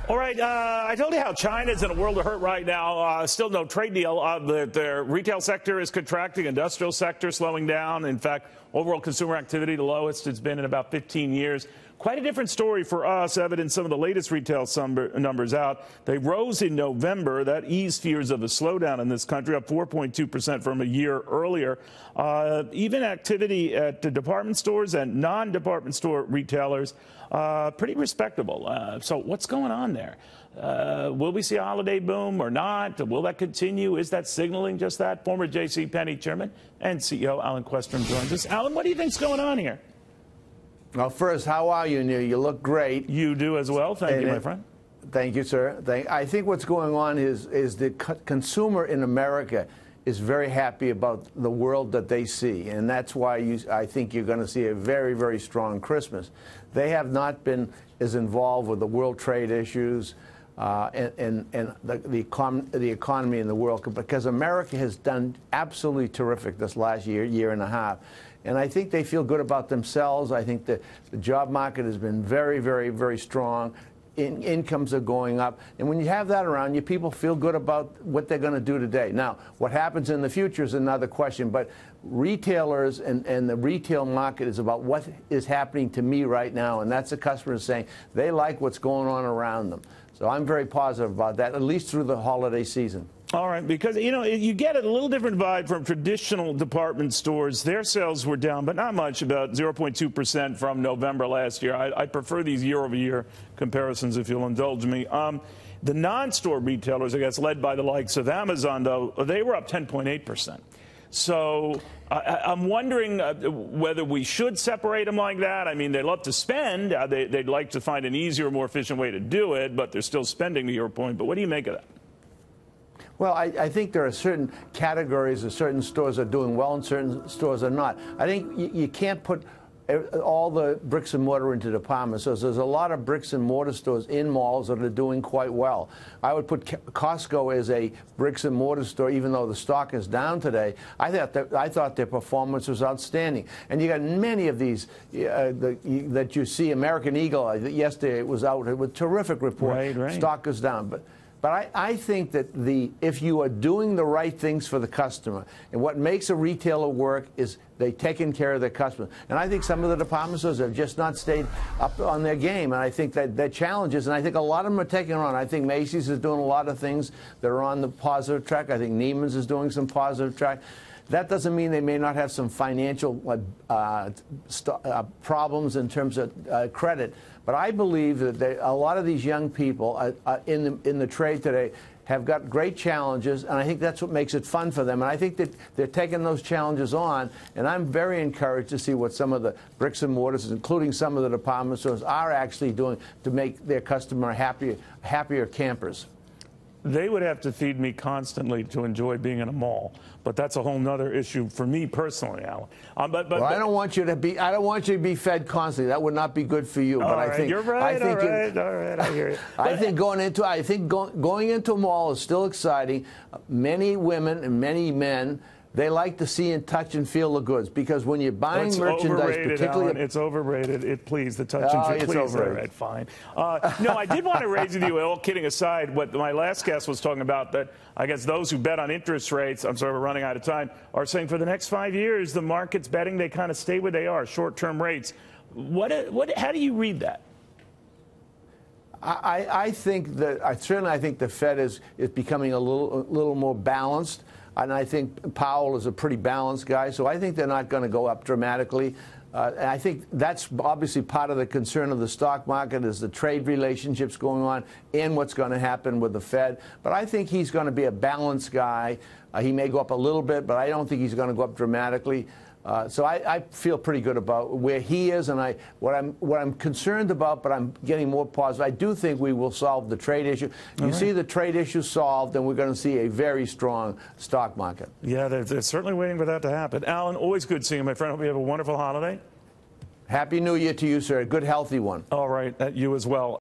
All right, I told you how China's in a world of hurt right now. Still no trade deal. Their retail sector is contracting, industrial sector slowing down. In fact, overall consumer activity the lowest it's been in about 15 years. Quite a different story for us, evident in some of the latest retail numbers out. They rose in November. That eased fears of a slowdown in this country, up 4.2% from a year earlier. Even activity at the department stores and non-department store retailers, pretty respectable. So what's going on there? Will we see a holiday boom or not? Will that continue? Is that signaling just that? Former JC Penney chairman and CEO Alan Questrom joins us. Alan, what do you think's going on here? Well, first, how are you, Neil? You look great. You do as well. Thank you, my friend. Thank you, sir. I think what's going on is the consumer in America is very happy about the world that they see, and that's why I think you're going to see a very, very strong Christmas. They have not been as involved with the world trade issues and the economy in the world, because America has done absolutely terrific this last year and a half. And I think they feel good about themselves. I think that the job market has been very, very, very strong. Incomes are going up. And when you have that around you, people feel good about what they're going to do today. Now, what happens in the future is another question. But retailers and the retail market is about what is happening to me right now. And that's the customers saying they like what's going on around them. So I'm very positive about that, at least through the holiday season. All right, because, you know, you get a little different vibe from traditional department stores. Their sales were down, but not much, about 0.2% from November last year. I prefer these year-over-year comparisons, if you'll indulge me. The non-store retailers, I guess, led by the likes of Amazon, though, they were up 10.8%. So I'm wondering whether we should separate them like that. I mean, they love to spend. They'd like to find an easier, more efficient way to do it, but they're still spending, to your point. But what do you make of that? Well, I think there are certain categories of certain stores are doing well and certain stores are not. I think you can't put all the bricks and mortar into department stores. There's a lot of bricks and mortar stores in malls that are doing quite well. I would put Costco as a bricks and mortar store, even though the stock is down today. I thought their performance was outstanding. And you got many of these that you see. American Eagle, yesterday it was out with a terrific report. Right. Stock is down. But I think that if you are doing the right things for the customer, and what makes a retailer work is they're taking care of their customer. And I think some of the department stores have just not stayed up on their game. And I think that they're challenges, and I think a lot of them are taking on. I think Macy's is doing a lot of things that are on the positive track. I think Neiman's is doing some positive track. That doesn't mean they may not have some financial problems in terms of credit. But I believe that a lot of these young people in the trade today have got great challenges, and I think that's what makes it fun for them. And I think that they're taking those challenges on, and I'm very encouraged to see what some of the bricks and mortars, including some of the department stores, are actually doing to make their customer happier campers. They would have to feed me constantly to enjoy being in a mall, but that's a whole nother issue for me personally, Alan. Well, I don't want you to be. I don't want you to be fed constantly. That would not be good for you. But I think you're right. All right. I hear you. I think going into a mall is still exciting. Many women and many men, they like to see and touch and feel the goods, because when you're buying merchandise, particularly, Alan, it's overrated. Please, the touch and feel. Please, all right, fine. No, I did want to raise with you, all kidding aside, what my last guest was talking about, that I guess those who bet on interest rates, I'm sorry, we're running out of time, are saying for the next 5 years the market's betting they kind of stay where they are, short-term rates. How do you read that? I think that I think the Fed is becoming a little more balanced. And I think Powell is a pretty balanced guy, so I think they're not going to go up dramatically. And I think that's obviously part of the concern of the stock market, is the trade relationships going on and what's going to happen with the Fed. But I think he's going to be a balanced guy. He may go up a little bit, but I don't think he's going to go up dramatically. So I feel pretty good about where he is, and what I'm concerned about, but I'm getting more positive. I do think we will solve the trade issue. You see the trade issue solved, and we're going to see a very strong stock market. Yeah, they're certainly waiting for that to happen. Alan, always good seeing you, my friend. Hope you have a wonderful holiday. Happy New Year to you, sir. A good, healthy one. All right, you as well.